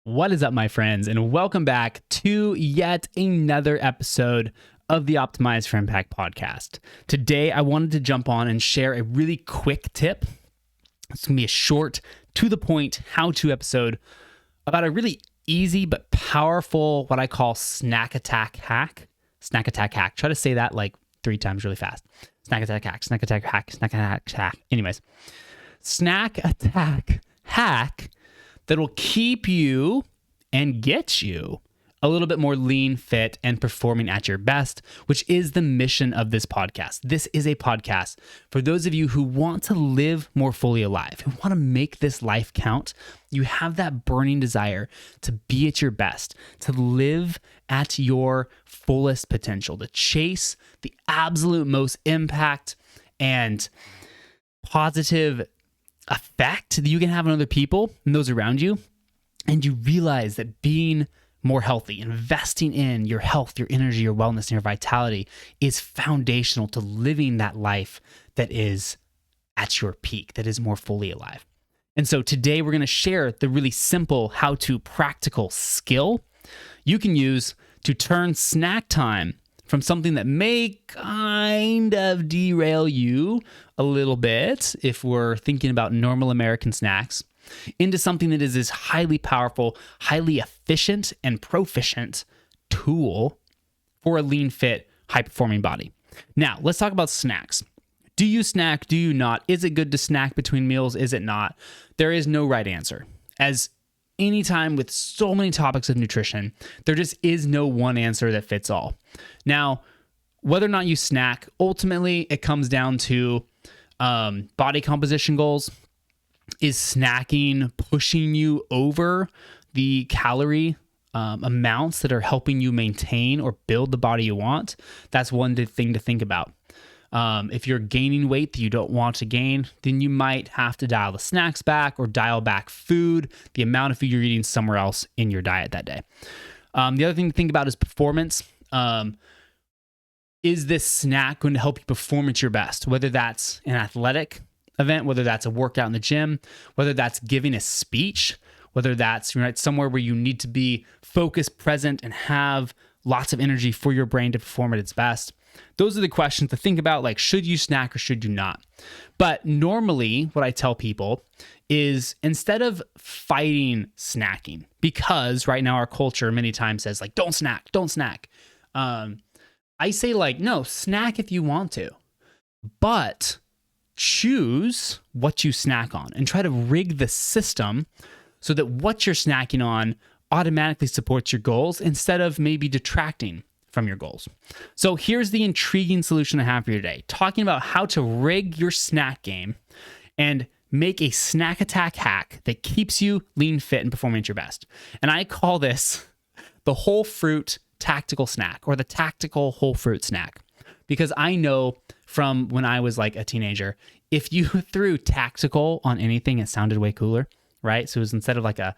What is up, my friends, and welcome back to yet another episode of the Optimize for Impact podcast. Today, I wanted to jump on and share a really quick tip. It's going to be a short, to the point, how-to episode about a really easy but powerful, what I call snack attack hack. Snack attack hack. Try to say that like 3 times really fast. Snack attack hack, snack attack hack, snack attack hack. Anyways, snack attack hack that'll keep you and get you a little bit more lean, fit, and performing at your best, which is the mission of this podcast. This is a podcast for those of you who want to live more fully alive, who want to make this life count. You have that burning desire to be at your best, to live at your fullest potential, to chase the absolute most impact and positive effect that you can have on other people and those around you. And you realize that being more healthy, investing in your health, your energy, your wellness, and your vitality is foundational to living that life that is at your peak, that is more fully alive. And so today we're going to share the really simple how-to practical skill you can use to turn snack time from something that may kind of derail you a little bit, if we're thinking about normal American snacks, into something that is this highly powerful, highly efficient, and proficient tool for a lean, fit, high-performing body. Now, let's talk about snacks. Do you snack? Do you not? Is it good to snack between meals? Is it not? There is no right answer. As anytime with so many topics of nutrition, there just is no one answer that fits all. Now, whether or not you snack, ultimately it comes down to body composition goals. Is snacking pushing you over the calorie amounts that are helping you maintain or build the body you want? That's one thing to think about. If you're gaining weight that you don't want to gain, then you might have to dial the snacks back or dial back food, the amount of food you're eating somewhere else in your diet that day. The other thing to think about is performance. Is this snack going to help you perform at your best? Whether that's an athletic event, whether that's a workout in the gym, whether that's giving a speech, whether that's somewhere where you need to be focused, present, and have lots of energy for your brain to perform at its best. Those are the questions to think about, like, should you snack or should you not? But normally what I tell people is, instead of fighting snacking, because right now our culture many times says, like, don't snack. I say, like, no, snack if you want to, but choose what you snack on and try to rig the system so that what you're snacking on automatically supports your goals instead of maybe detracting from your goals. So here's the intriguing solution I have for you today, talking about how to rig your snack game and make a snack attack hack that keeps you lean, fit, and performing at your best. And I call this the whole fruit tactical snack, or the tactical whole fruit snack, because I know from when I was like a teenager, if you threw tactical on anything, it sounded way cooler, right? So it was, instead of like a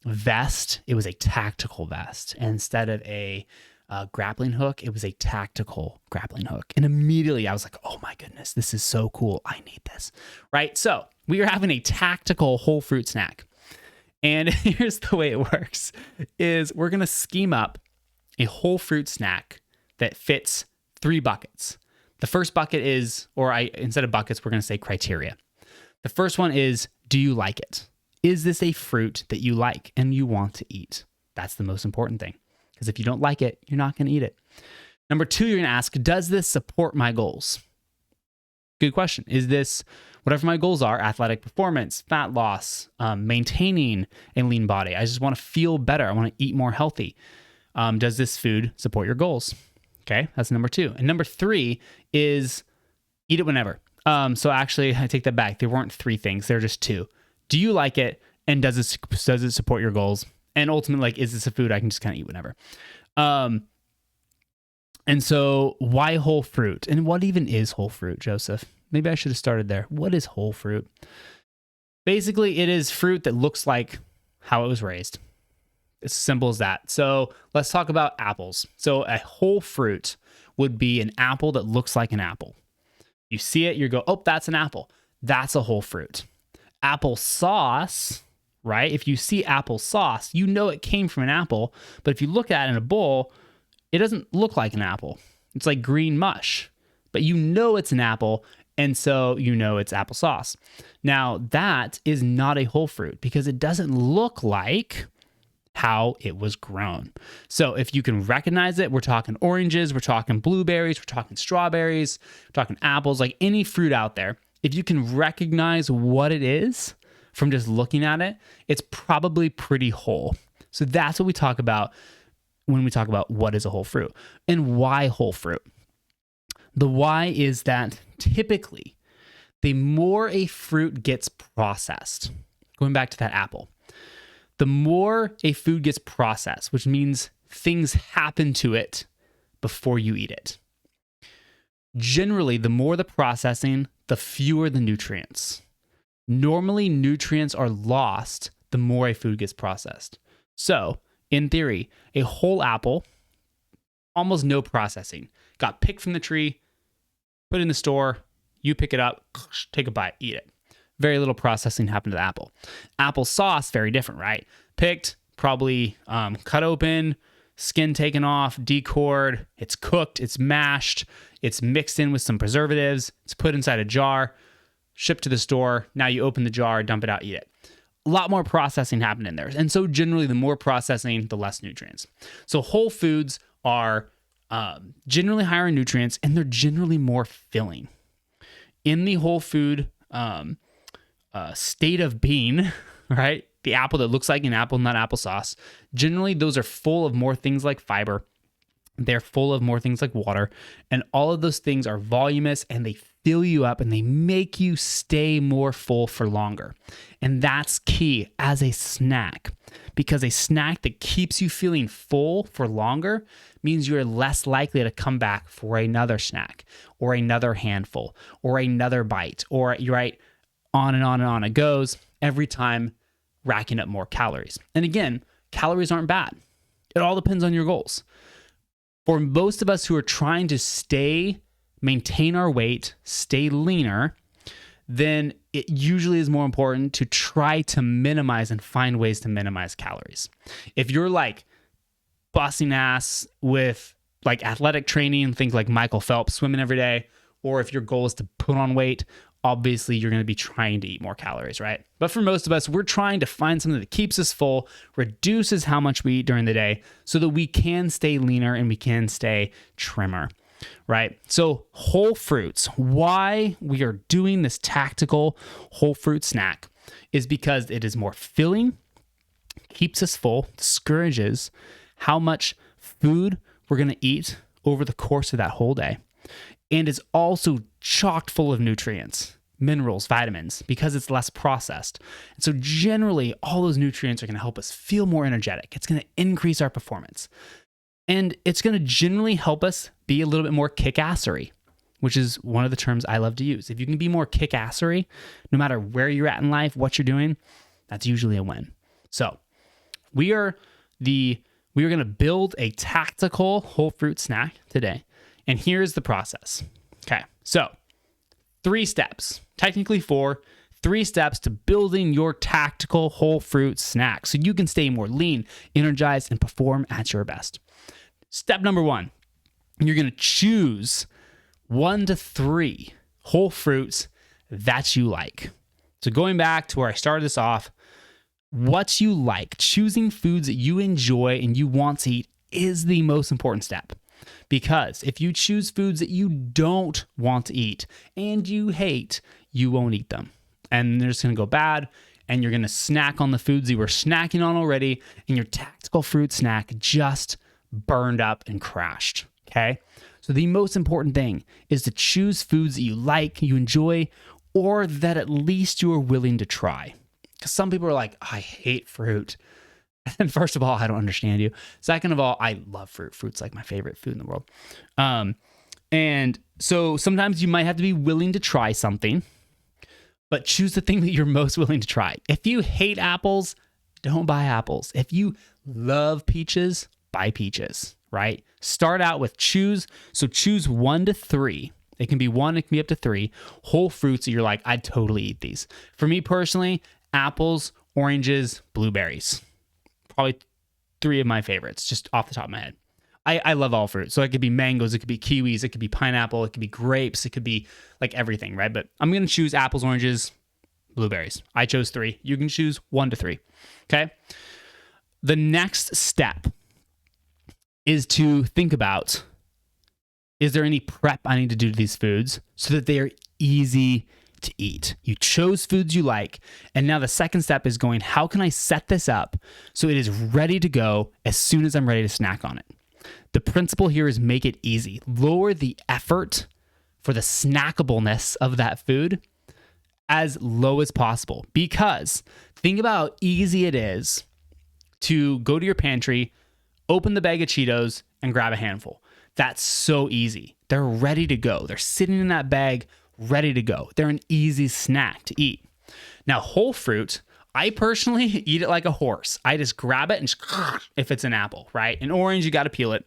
vest, it was a tactical vest. And instead of a grappling hook, it was a tactical grappling hook. And immediately I was like, oh my goodness, this is so cool. I need this, right? So we are having a tactical whole fruit snack. And here's the way it works, is we're going to scheme up a whole fruit snack that fits 3 buckets. The first bucket is, instead of buckets, we're going to say criteria. The first one is, do you like it? Is this a fruit that you like and you want to eat? That's the most important thing, because if you don't like it, you're not going to eat it. Number 2, you're going to ask, does this support my goals? Good question. Is this, whatever my goals are, athletic performance, fat loss, maintaining a lean body? I just want to feel better. I want to eat more healthy. Does this food support your goals? Okay, that's number 2. And number 3 is eat it whenever. So actually, I take that back. There weren't 3 things. There are just 2. Do you like it? And does it support your goals? And ultimately, like, is this a food I can just kind of eat whenever? And so why whole fruit? And what even is whole fruit, Joseph? Maybe I should have started there. What is whole fruit? Basically, it is fruit that looks like how it was raised. It's as simple as that. So let's talk about apples. So a whole fruit would be an apple that looks like an apple. You see it, you go, oh, that's an apple. That's a whole fruit. Apple sauce right? If you see applesauce, you know it came from an apple. But if you look at it in a bowl, it doesn't look like an apple. It's like green mush, but you know it's an apple, and so you know it's applesauce. Now, that is not a whole fruit because it doesn't look like how it was grown. So if you can recognize it, we're talking oranges, we're talking blueberries, we're talking strawberries, we're talking apples, like any fruit out there. If you can recognize what it is from just looking at it, it's probably pretty whole. So that's what we talk about when we talk about what is a whole fruit and why whole fruit. The why is that typically the more a fruit gets processed, going back to that apple, the more a food gets processed, which means things happen to it before you eat it. Generally, the more the processing, the fewer the nutrients. Normally, nutrients are lost the more a food gets processed. So, in theory, a whole apple, almost no processing, got picked from the tree, put in the store, you pick it up, take a bite, eat it. Very little processing happened to the apple. Applesauce, very different, right? Picked, probably cut open, skin taken off, decored, it's cooked, it's mashed, it's mixed in with some preservatives, it's put inside a jar, shipped to the store. Now you open the jar, dump it out, eat it. A lot more processing happened in there. And so generally, the more processing, the less nutrients. So whole foods are generally higher in nutrients, and they're generally more filling. In the whole food state of being, right? The apple that looks like an apple, not applesauce. Generally, those are full of more things like fiber. They're full of more things like water. And all of those things are voluminous, and they fill you up, and they make you stay more full for longer. And that's key as a snack, because a snack that keeps you feeling full for longer means you're less likely to come back for another snack or another handful or another bite, or you're right, on and on and on it goes, every time racking up more calories. And again, calories aren't bad. It all depends on your goals. For most of us who are trying to maintain our weight, stay leaner, then it usually is more important to try to minimize and find ways to minimize calories. If you're like busting ass with like athletic training and things like Michael Phelps swimming every day, or if your goal is to put on weight, obviously you're going to be trying to eat more calories, right? But for most of us, we're trying to find something that keeps us full, reduces how much we eat during the day so that we can stay leaner and we can stay trimmer, right? So whole fruits, why we are doing this tactical whole fruit snack is because it is more filling, keeps us full, discourages how much food we're going to eat over the course of that whole day, and is also chock full of nutrients, minerals, vitamins, because it's less processed. And so generally, all those nutrients are going to help us feel more energetic. It's going to increase our performance. And it's going to generally help us be a little bit more kick-assery, which is one of the terms I love to use. If you can be more kick-assery, no matter where you're at in life, what you're doing, that's usually a win. So we are going to build a tactical whole fruit snack today. And here's the process. Okay, so 3 steps, technically 4, 3 steps to building your tactical whole fruit snack so you can stay more lean, energized, and perform at your best. Step number 1, you're going to choose 1 to 3 whole fruits that you like. So going back to where I started this off, what you like, choosing foods that you enjoy and you want to eat is the most important step. Because if you choose foods that you don't want to eat and you hate, you won't eat them. And they're just going to go bad, and you're going to snack on the foods you were snacking on already, and your tactical fruit snack just burned up and crashed. Okay? So the most important thing is to choose foods that you like, you enjoy, or that at least you are willing to try. Because some people are like, I hate fruit. And first of all, I don't understand you. Second of all, I love fruit. Fruit's like my favorite food in the world. And so sometimes you might have to be willing to try something, but choose the thing that you're most willing to try. If you hate apples, don't buy apples. If you love peaches, buy peaches, right? Start out with choose 1 to 3. It can be 1, it can be up to 3 whole fruits that you're like, I'd totally eat these. For me personally, apples, oranges, blueberries. Probably 3 of my favorites, just off the top of my head. I love all fruit. So it could be mangoes, it could be kiwis, it could be pineapple, it could be grapes, it could be like everything, right? But I'm going to choose apples, oranges, blueberries. I chose 3. You can choose 1 to 3. Okay. The next step is to think about, is there any prep I need to do to these foods so that they are easy to eat? You chose foods you like. And now the second step is going, how can I set this up so it is ready to go as soon as I'm ready to snack on it? The principle here is make it easy. Lower the effort for the snackableness of that food as low as possible, because think about how easy it is to go to your pantry, open the bag of Cheetos, and grab a handful. That's so easy. They're ready to go. They're sitting in that bag, ready to go. They're an easy snack to eat. Now, whole fruit, I personally eat it like a horse. I just grab it and just, if it's an apple, right? An orange, you got to peel it.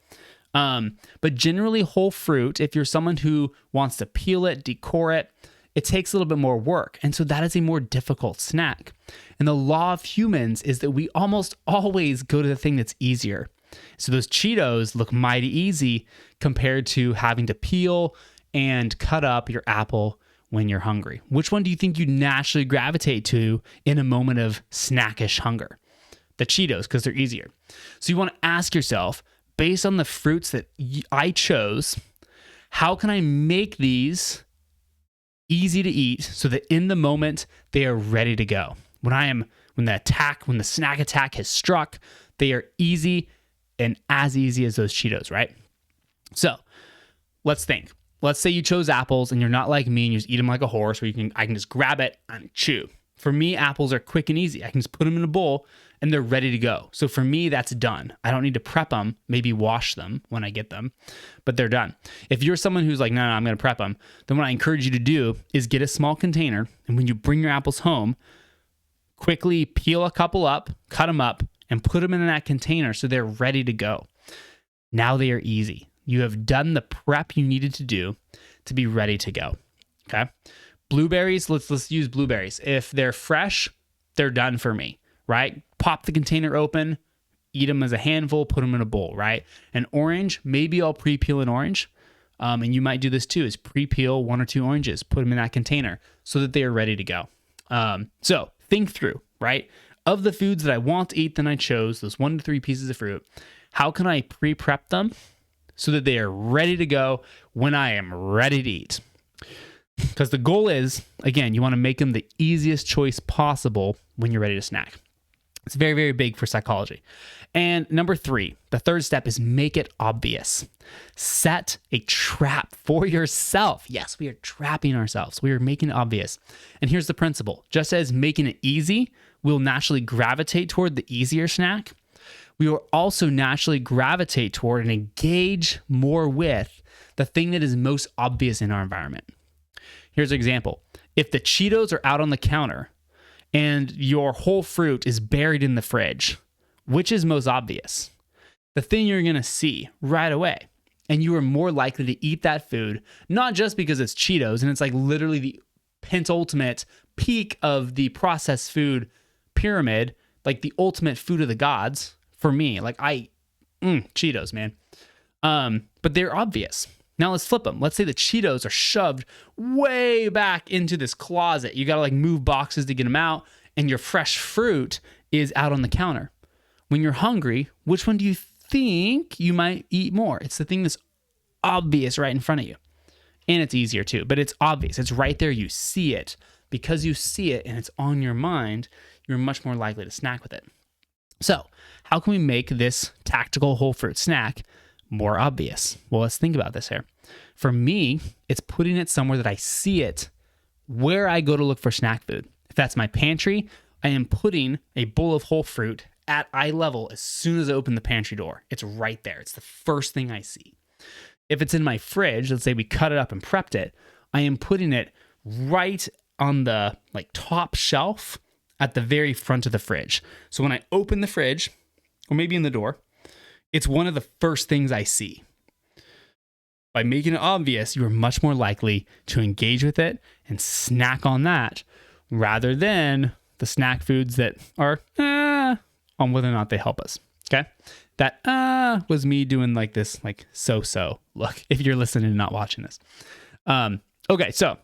But generally whole fruit, if you're someone who wants to peel it, decore it, it takes a little bit more work. And so that is a more difficult snack. And the law of humans is that we almost always go to the thing that's easier. So those Cheetos look mighty easy compared to having to peel and cut up your apple when you're hungry. Which one do you think you naturally gravitate to in a moment of snackish hunger? The Cheetos, because they're easier. So you want to ask yourself, based on the fruits that I chose, how can I make these easy to eat so that in the moment they are ready to go? When the snack attack has struck, they are easy and as easy as those Cheetos, right? So let's think. Let's say you chose apples and you're not like me and you just eat them like a horse, where I can just grab it and chew. For me, apples are quick and easy. I can just put them in a bowl and they're ready to go. So for me, that's done. I don't need to prep them, maybe wash them when I get them, but they're done. If you're someone who's like, no, I'm going to prep them, then what I encourage you to do is get a small container. And when you bring your apples home, quickly peel a couple up, cut them up, and put them in that container so they're ready to go. Now they are easy. You have done the prep you needed to do to be ready to go. Okay. Blueberries, let's use blueberries. If they're fresh, they're done for me, right? Pop the container open, eat them as a handful, put them in a bowl, right? An orange, maybe I'll pre-peel an orange. And you might do this too, is pre-peel 1 or 2 oranges, put them in that container so that they are ready to go. So think through, right? Of the foods that I want to eat, then I chose those 1 to 3 pieces of fruit. How can I pre-prep them so that they are ready to go when I am ready to eat? Because the goal is, again, you want to make them the easiest choice possible when you're ready to snack. It's very, very big for psychology. And number 3, the third step is make it obvious. Set a trap for yourself. Yes, we are trapping ourselves. We are making it obvious. And here's the principle. Just as making it easy, we'll naturally gravitate toward the easier snack, we will also naturally gravitate toward and engage more with the thing that is most obvious in our environment. Here's an example. If the Cheetos are out on the counter and your whole fruit is buried in the fridge, which is most obvious? The thing you're going to see right away. And you are more likely to eat that food, not just because it's Cheetos and it's like literally the penultimate peak of the processed food pyramid, like the ultimate food of the gods for me. Like Cheetos, man. But they're obvious. Now let's flip them. Let's say the Cheetos are shoved way back into this closet. You got to like move boxes to get them out, and your fresh fruit is out on the counter. When you're hungry, which one do you think you might eat more? It's the thing that's obvious right in front of you. And it's easier too, but it's obvious. It's right there. You see it. Because you see it and it's on your mind, you're much more likely to snack with it. So how can we make this tactical whole fruit snack more obvious? Well, let's think about this here. For me, it's putting it somewhere that I see it where I go to look for snack food. If that's my pantry, I am putting a bowl of whole fruit at eye level as soon as I open the pantry door. It's right there. It's the first thing I see. If it's in my fridge, let's say we cut it up and prepped it, I am putting it right on the like top shelf at the very front of the fridge. So when I open the fridge, or maybe in the door, it's one of the first things I see. By making it obvious, you are much more likely to engage with it and snack on that rather than the snack foods that are on whether or not they help us. Okay. That was me doing like this, like so look, if you're listening and not watching this. Okay. So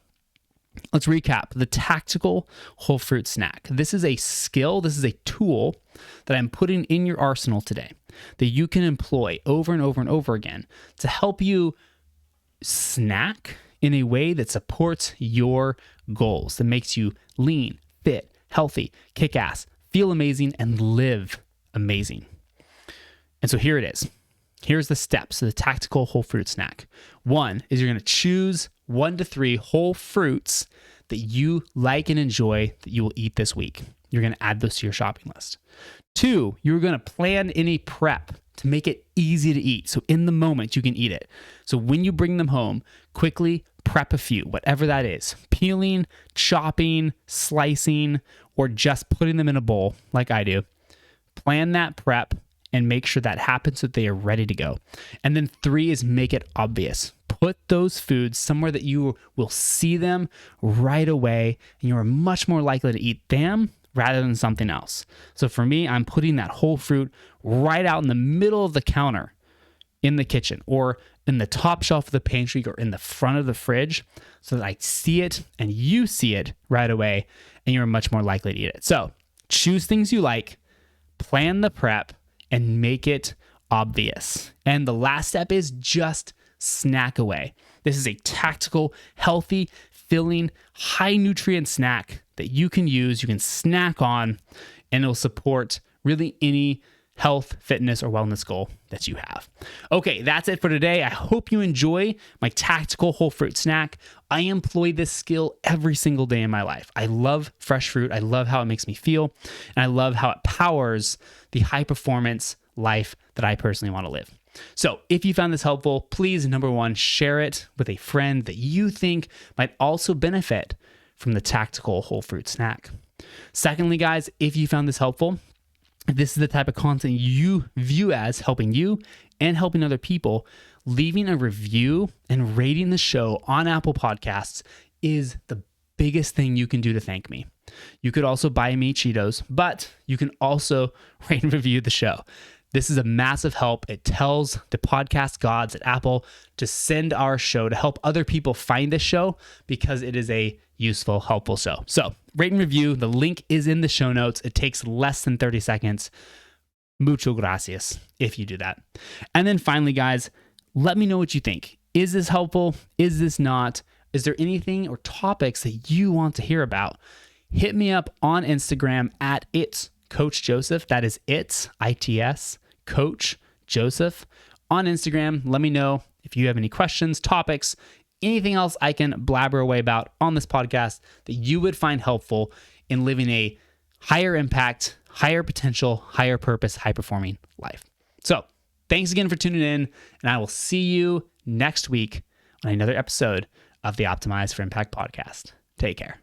let's recap the tactical whole fruit snack. This is a skill. This is a tool that I'm putting in your arsenal today that you can employ over and over and over again to help you snack in a way that supports your goals, that makes you lean, fit, healthy, kick ass, feel amazing, and live amazing. And so here it is. Here's the steps of the tactical whole fruit snack. 1 is you're going to choose 1 to 3 whole fruits that you like and enjoy that you will eat this week. You're going to add those to your shopping list. 2, you're going to plan any prep to make it easy to eat. So in the moment, you can eat it. So when you bring them home, quickly prep a few, whatever that is. Peeling, chopping, slicing, or just putting them in a bowl like I do. Plan that prep and make sure that happens so that they are ready to go. And then 3 is make it obvious. Put those foods somewhere that you will see them right away, and you are much more likely to eat them rather than something else. So for me, I'm putting that whole fruit right out in the middle of the counter in the kitchen, or in the top shelf of the pantry, or in the front of the fridge, so that I see it and you see it right away, and you're much more likely to eat it. So choose things you like, plan the prep, and make it obvious. And the last step is just snack away. This is a tactical, healthy, filling, high nutrient snack that you can use, you can snack on, and it'll support really any health, fitness, or wellness goal that you have. Okay, that's it for today. I hope you enjoy my tactical whole fruit snack. I employ this skill every single day in my life. I love fresh fruit. I love how it makes me feel, and I love how it powers the high performance life that I personally want to live. So if you found this helpful, please, number 1, share it with a friend that you think might also benefit from the tactical whole fruit snack. Secondly, guys, if you found this helpful, if this is the type of content you view as helping you and helping other people, leaving a review and rating the show on Apple Podcasts is the biggest thing you can do to thank me. You could also buy me Cheetos, but you can also rate and review the show. This is a massive help. It tells the podcast gods at Apple to send our show to help other people find this show, because it is a useful, helpful show. So rate and review. The link is in the show notes. It takes less than 30 seconds. Mucho gracias if you do that. And then finally, guys, let me know what you think. Is this helpful? Is this not? Is there anything or topics that you want to hear about? Hit me up on Instagram at It's Coach Joseph. That is It's, ITS, Coach Joseph on Instagram. Let me know if you have any questions, topics, anything else I can blabber away about on this podcast that you would find helpful in living a higher impact, higher potential, higher purpose, high performing life. So thanks again for tuning in, and I will see you next week on another episode of the Optimize for Impact podcast. Take care.